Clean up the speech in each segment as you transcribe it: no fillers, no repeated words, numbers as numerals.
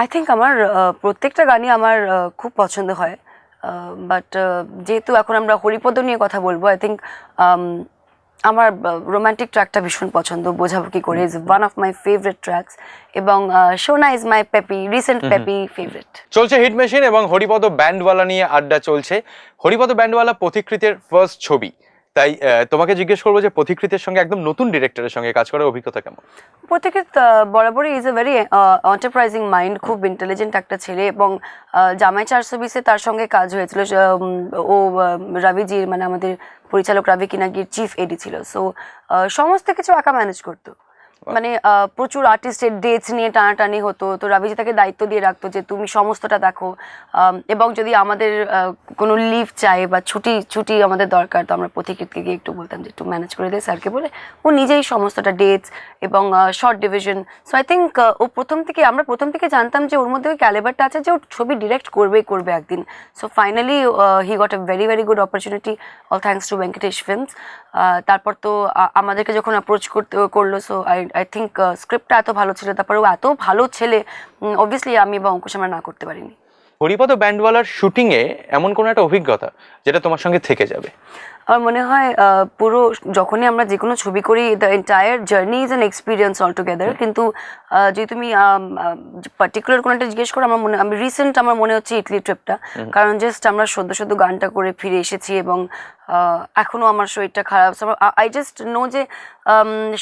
I think আমার প্রত্যেকটা গানই আমার খুব পছন্দ হয়, বাট যেহেতু এখন আমরা হরিপদ নিয়ে কথা বলবো, আই থিঙ্ক আমার রোমান্টিক ট্র্যাকটা ভীষণ পছন্দ, বোঝাবো কি করে is one of my favourite tracks, এবং সোনা is my peppy recent peppy favourite. চলছে হিট মেশিন এবং হরিপদ ব্যান্ডওয়ালা নিয়ে আড্ডা চলছে। হরিপদ ব্যান্ডওয়ালা পথিকৃতের ফার্স্ট ছবি, তাই তোমাকে জিজ্ঞেস করবো যে পথিকৃতের সঙ্গে একদম নতুন ডিরেক্টরের সঙ্গে কাজ করার অভিজ্ঞতা কেমন? পথিকৃত বরাবরই is a very enterprising mind, খুব ইন্টেলিজেন্ট একটা ছেলে, এবং জামাই 420-এ তার সঙ্গে কাজ হয়েছিল। ও রবিজির, মানে আমাদের পরিচালক রবি কিনাগির চিফ এডি ছিল, সো সমস্ত কিছু একা ম্যানেজ করতো। মানে প্রচুর আর্টিস্টের ডেটস নিয়ে টানাটানি হতো, তো রবিজি তাকে দায়িত্ব দিয়ে রাখতো যে তুমি সমস্তটা দেখো, এবং যদি আমাদের কোনো লিভ চাই বা ছুটি আমাদের দরকার, তো আমরা পথিকৃতকে গিয়ে একটু বলতাম যে একটু ম্যানেজ করে দে স্যারকে বলে, ও নিজেই সমস্তটা ডেটস এবং short division. So I think আমরা প্রথম থেকে জানতাম যে ওর মধ্যে ওই ক্যালিবারটা আছে যে ও ছবি ডিরেক্ট করবে একদিন। So finally he got a very very good opportunity, all thanks to Venkatesh films. তারপর তো আমাদেরকে যখন অ্যাপ্রোচ করলো, সো আই থিঙ্ক স্ক্রিপ্টটা এত ভালো ছিল, তারপরে ও এত ভালো ছেলে, অবভিয়াসলি আমি বা অঙ্কুশ আমরা না করতে পারিনি। হরিপদ ব্যান্ডওয়ালার শুটিং এ এমন কোন একটা অভিজ্ঞতা যেটা তোমার সঙ্গে থেকে যাবে? আমার মনে হয় পুরো যখনই আমরা যে কোনো ছবি করি, the entire journey is an experience all together. কিন্তু যদি তুমি পার্টিকুলার কোনো একটা জিজ্ঞেস করো, আমি রিসেন্ট আমার মনে হচ্ছে ইটলি ট্রিপটা, কারণ জাস্ট আমরা সদ্য গানটা করে ফিরে এসেছি, এবং এখনও আমার শরীরটা খারাপ। আই জাস্ট নো যে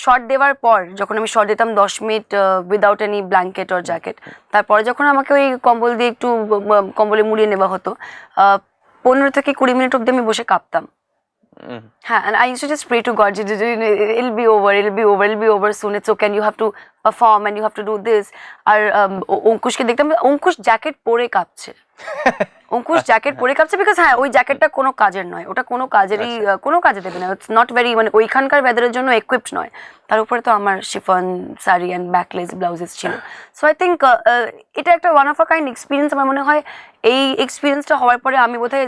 শর্ট দেওয়ার পর, যখন আমি শর্ট দিতাম 10 minute without any blanket or jacket, তারপরে যখন আমাকে ওই কম্বল দিয়ে একটু কম্বলে মুড়িয়ে নেওয়া হতো, 15 থেকে 20 মিনিট অব্দি আমি বসে কাঁপতাম। হ্যাঁ, and I used to just pray to God, it'll be over soon, it's okay, and you have to perform and you have to do this. আর অঙ্কুশকে দেখতাম, অঙ্কুশ জ্যাকেট পরে কাঁপছে, বিকজ হ্যাঁ ওই জ্যাকেটটা কোনো কাজের নয়, ওটা কোনো কাজে দেবে না, ইটস নট ভেরি, মানে ওইখানকার ওয়েদারের জন্য equipped নয়। তার উপরে তো আমার chiffon sari and backless blouses ছিল। সো আই থিঙ্ক এটা একটা one of a kind experience. আমার মনে হয় এই এক্সপিরিয়েন্সটা হওয়ার পরে আমি বোধহয়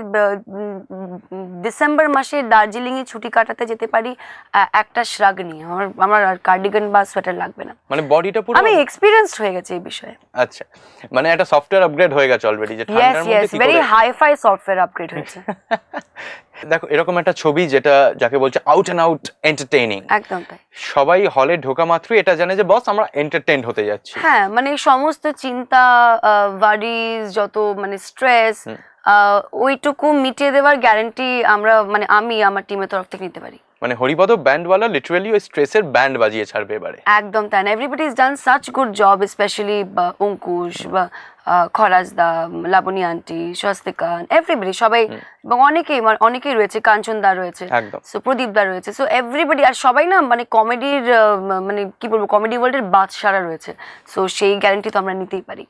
ডিসেম্বর মাসে দার্জিলিংয়ে ছুটি কাটাতে যেতে পারি একটা শ্রাগ নিয়ে, আমার আর কার্ডিগান বা সোয়েটার লাগবে না, মানে বডিটা পুরো আমি এক্সপিরিয়েন্সড হয়ে গেছে এই বিষয়ে। আচ্ছা, মানে একটা সফটওয়্যার আপগ্রেড হয়ে গেছে অলরেডি, যে ঠান্ডার মধ্যে কি করে ভেরি হাই-ফাই সফটওয়্যার আপগ্রেড হয়েছে। দেখো, এরকম একটা ছবি যেটা যাকে বলছে আউট এন্ড আউট এন্টারটেইনিং, একদম তাই। সবাই হলে ঢোকা মাত্রই এটা জানে যে বস আমরা এন্টারটেইনড হতে যাচ্ছি। হ্যাঁ, মানে সমস্ত চিন্তা, ওয়ারিজ, যত মানে স্ট্রেস, ওইটুকু মিটিয়ে দেওয়ার গ্যারান্টি আমরা, মানে আমি আমার টিমের তরফ থেকে নিতে পারি। মানে হরিপদ ব্যান্ডওয়ালা লিটারালি ওই স্ট্রেসের ব্যান্ড বাজিয়ে ছাড়বে এবারে। একদম তাই না, everybody is done such good job, specially Ankush বা খরাজদা, লাবণী আন্টি, স্বস্তিকা, এভরিবডি, সবাই, এবং অনেকেই রয়েছে, কাঞ্চন দা রয়েছে, সো প্রদীপ দা রয়েছে, সো এভরিবডি, আর সবাই না মানে কমেডির, মানে কি বলবো, কমেডি ওয়ার্ল্ডের বাদশারা রয়েছে, সো সেই গ্যারান্টি তো আমরা নিতেই পারি।